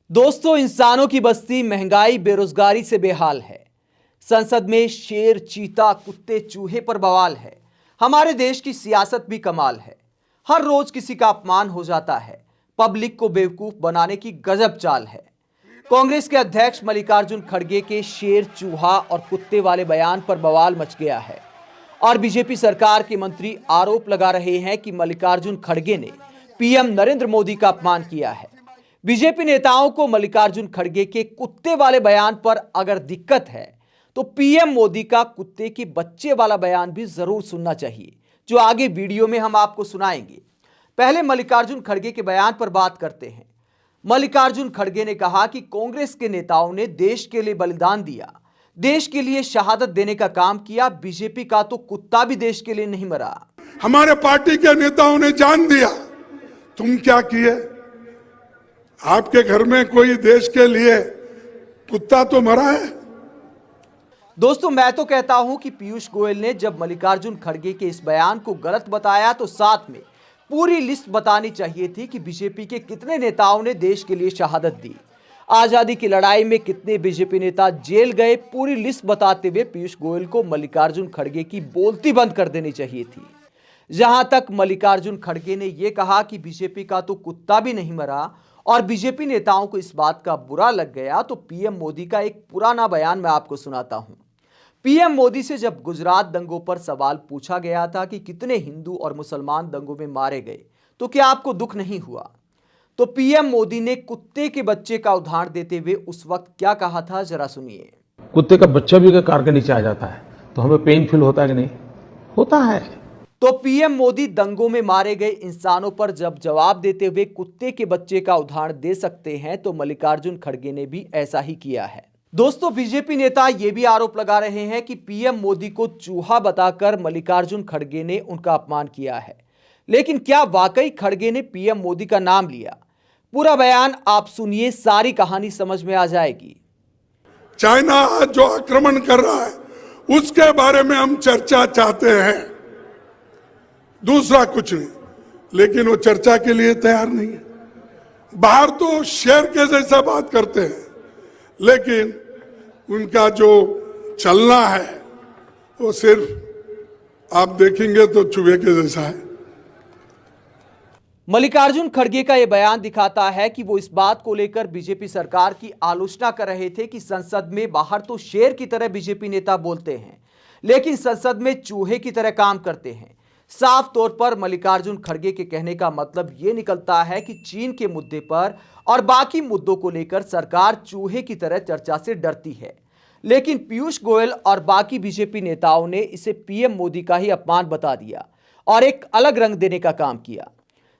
दोस्तों, इंसानों की बस्ती महंगाई बेरोजगारी से बेहाल है। संसद में शेर चीता कुत्ते चूहे पर बवाल है। हमारे देश की सियासत भी कमाल है। हर रोज किसी का अपमान हो जाता है। पब्लिक को बेवकूफ बनाने की गजब चाल है। कांग्रेस के अध्यक्ष मल्लिकार्जुन खड़गे के शेर चूहा और कुत्ते वाले बयान पर बवाल मच गया है और बीजेपी सरकार के मंत्री आरोप लगा रहे हैं कि मल्लिकार्जुन खड़गे ने पीएम नरेंद्र मोदी का अपमान किया है। बीजेपी नेताओं को मल्लिकार्जुन खड़गे के कुत्ते वाले बयान पर अगर दिक्कत है तो पीएम मोदी का कुत्ते के बच्चे वाला बयान भी जरूर सुनना चाहिए, जो आगे वीडियो में हम आपको सुनाएंगे। पहले मल्लिकार्जुन खड़गे के बयान पर बात करते हैं। मल्लिकार्जुन खड़गे ने कहा कि कांग्रेस के नेताओं ने देश के लिए बलिदान दिया, देश के लिए शहादत देने का काम किया। बीजेपी का तो कुत्ता भी देश के लिए नहीं मरा। हमारे पार्टी के नेताओं ने जान दिया। तुम क्या किए? आपके घर में कोई देश के लिए कुत्ता तो मरा है? दोस्तों, मैं तो कहता हूं कि पीयूष गोयल ने जब मल्लिकार्जुन खड़गे के इस बयान को गलत बताया तो साथ में पूरी लिस्ट बतानी चाहिए थी कि बीजेपी के कितने नेताओं ने देश के लिए शहादत दी, आजादी की लड़ाई में कितने बीजेपी नेता जेल गए। पूरी लिस्ट बताते हुए पीयूष गोयल को मल्लिकार्जुन खड़गे की बोलती बंद कर देनी चाहिए थी। जहां तक मल्लिकार्जुन खड़गे ने यह कहा कि बीजेपी का तो कुत्ता भी नहीं मरा और बीजेपी नेताओं को इस बात का बुरा लग गया, तो पीएम मोदी का एक पुराना बयान मैं आपको सुनाता हूं। पीएम मोदी से जब गुजरात दंगों पर सवाल पूछा गया था कि कितने हिंदू और मुसलमान दंगों में मारे गए, तो क्या आपको दुख नहीं हुआ? तो पीएम मोदी ने कुत्ते के बच्चे का उदाहरण देते हुए उस वक्त क्या कहा था, जरा सुनिए। कुत्ते का बच्चा भी अगर कार के नीचे आ जाता है तो हमें पेन फील होता है कि नहीं? होता है। तो पीएम मोदी दंगों में मारे गए इंसानों पर जब जवाब देते हुए कुत्ते के बच्चे का उदाहरण दे सकते हैं, तो मल्लिकार्जुन खड़गे ने भी ऐसा ही किया है। दोस्तों, बीजेपी नेता यह भी आरोप लगा रहे हैं कि पीएम मोदी को चूहा बताकर मल्लिकार्जुन खड़गे ने उनका अपमान किया है। लेकिन क्या वाकई खड़गे ने पीएम मोदी का नाम लिया? पूरा बयान आप सुनिए, सारी कहानी समझ में आ जाएगी। चाइना आज जो आक्रमण कर रहा है उसके बारे में हम चर्चा चाहते हैं, दूसरा कुछ नहीं, लेकिन वो चर्चा के लिए तैयार नहीं है। बाहर तो शेर के जैसा बात करते हैं, लेकिन उनका जो चलना है वो सिर्फ आप देखेंगे तो चूहे के जैसा है। मल्लिकार्जुन खड़गे का यह बयान दिखाता है कि वो इस बात को लेकर बीजेपी सरकार की आलोचना कर रहे थे कि संसद में बाहर तो शेर की तरह बीजेपी नेता बोलते हैं, लेकिन संसद में चूहे की तरह काम करते हैं। साफ तौर पर मल्लिकार्जुन खड़गे के कहने का मतलब यह निकलता है कि चीन के मुद्दे पर और बाकी मुद्दों को लेकर सरकार चूहे की तरह चर्चा से डरती है। लेकिन पीयूष गोयल और बाकी बीजेपी नेताओं ने इसे पीएम मोदी का ही अपमान बता दिया और एक अलग रंग देने का काम किया।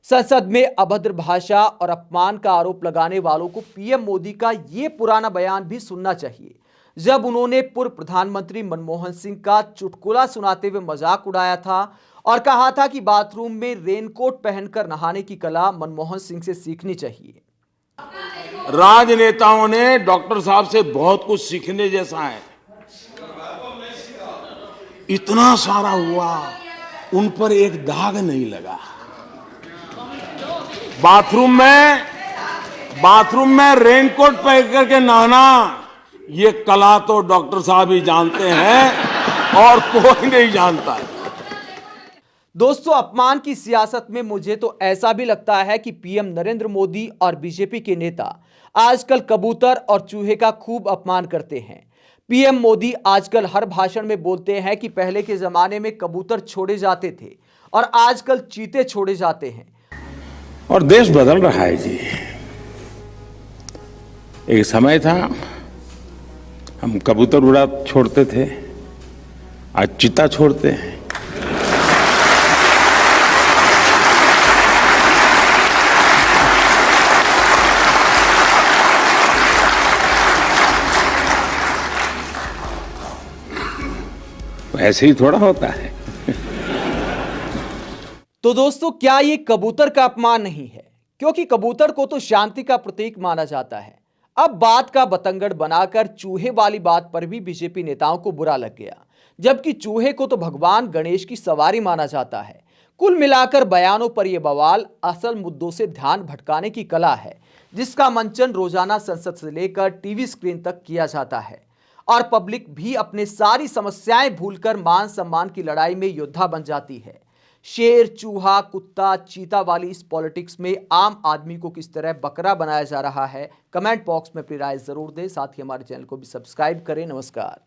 संसद में अभद्र भाषा और अपमान का आरोप लगाने वालों को पीएम मोदी का यह पुराना बयान भी सुनना चाहिए, जब उन्होंने पूर्व प्रधानमंत्री मनमोहन सिंह का चुटकुला सुनाते हुए मजाक उड़ाया था और कहा था कि बाथरूम में रेनकोट पहनकर नहाने की कला मनमोहन सिंह से सीखनी चाहिए। राजनेताओं ने डॉक्टर साहब से बहुत कुछ सीखने जैसा है। इतना सारा हुआ, उन पर एक दाग नहीं लगा। बाथरूम में रेनकोट पहन करके नहाना, ये कला तो डॉक्टर साहब ही जानते हैं और कोई नहीं जानता है। दोस्तों, अपमान की सियासत में मुझे तो ऐसा भी लगता है कि पीएम नरेंद्र मोदी और बीजेपी के नेता आजकल कबूतर और चूहे का खूब अपमान करते हैं। पीएम मोदी आजकल हर भाषण में बोलते हैं कि पहले के जमाने में कबूतर छोड़े जाते थे और आजकल चीते छोड़े जाते हैं। और देश बदल रहा है जी। एक समय था हम कबूतर उड़ा छोड़ते थे, आज चीता छोड़ते हैं। ऐसे ही थोड़ा होता है। तो दोस्तों, क्या ये कबूतर का अपमान नहीं है? क्योंकि कबूतर को तो शांति का प्रतीक माना जाता है। अब बात का बतंगड़ बनाकर चूहे वाली बात पर भी बीजेपी नेताओं को बुरा लग गया, जबकि चूहे को तो भगवान गणेश की सवारी माना जाता है। कुल मिलाकर बयानों पर यह बवाल असल मुद्दों से ध्यान भटकाने की कला है, जिसका मंचन रोजाना संसद से लेकर टीवी स्क्रीन तक किया जाता है और पब्लिक भी अपने सारी समस्याएं भूलकर मान सम्मान की लड़ाई में योद्धा बन जाती है। शेर, चूहा, कुत्ता, चीता वाली इस पॉलिटिक्स में आम आदमी को किस तरह बकरा बनाया जा रहा है, कमेंट बॉक्स में अपनी राय जरूर दें। साथ ही हमारे चैनल को भी सब्सक्राइब करें। नमस्कार।